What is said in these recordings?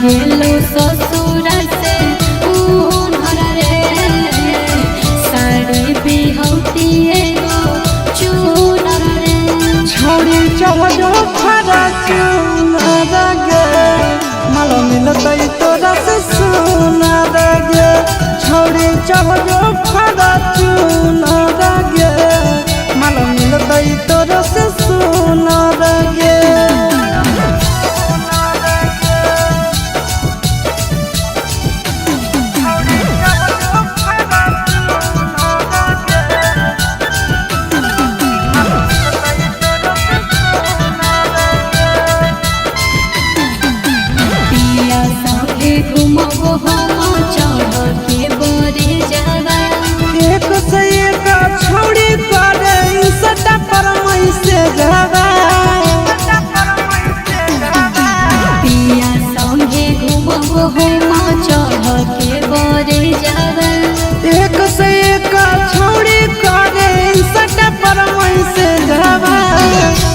गेलो ससुर से उन्हर रे साड़ी बिहौती एगो चूनर रे छौड़ी चढ़ो खरा चूनर गे माल मिलतै तोरा से सुनर गे छौड़ी चढ़ो खरा चूनर गे माल मिलतै तोरा से सुनर गे घुमबो हम चढ़ के बरे जावा एक से एक छौड़ी करे सटा पर मई से जावा पिया संगे घुमबो हम चढ़ के बरे जावा एक से एक छौड़ी करे सटा पर मई से जावा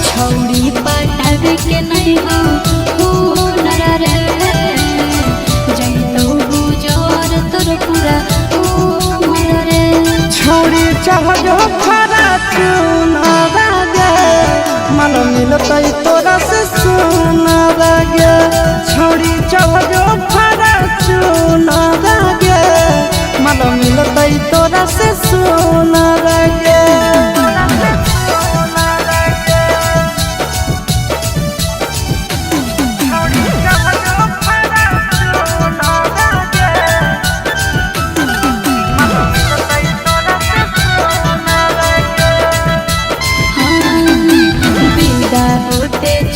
छौड़ी पटावे के नहीं हो हुनर रे छौड़ी चढ़ो खरा चूनर गे माल मिलतै तोरा से सुनर गे छौड़ी चढ़ो खरा चूनर गे माल मिलतै तोरा से सुनर गे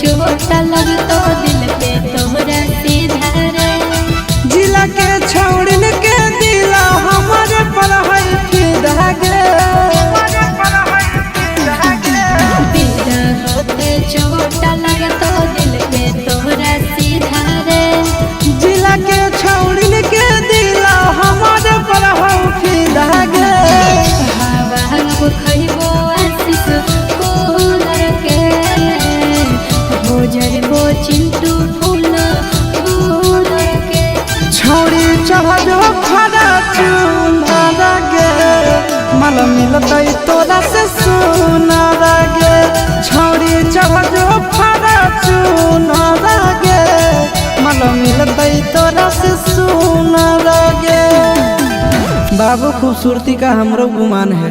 चोट लगतो दिल पे तोहरा सीधा रे जिला के छौड़िन के दिल हमारे पर है फिदा गे बिदा होते चोट लगतो दिल पे तोहरा सीधा रे जिला के छौड़िन के दिल हमारे पर है फिदा गे हवा खइबो आशीष फूलर के भोजरबो चिंटू फूल फूलर के छौड़ी चढ़ो खरा चूनर गे माल मिलतै तोरा से सुनर गे छौड़ी चढ़ो खरा चूनर गे माल मिलतै तोरा से सुनर गे बाबू खूबसूरती का हमरो गुमान है।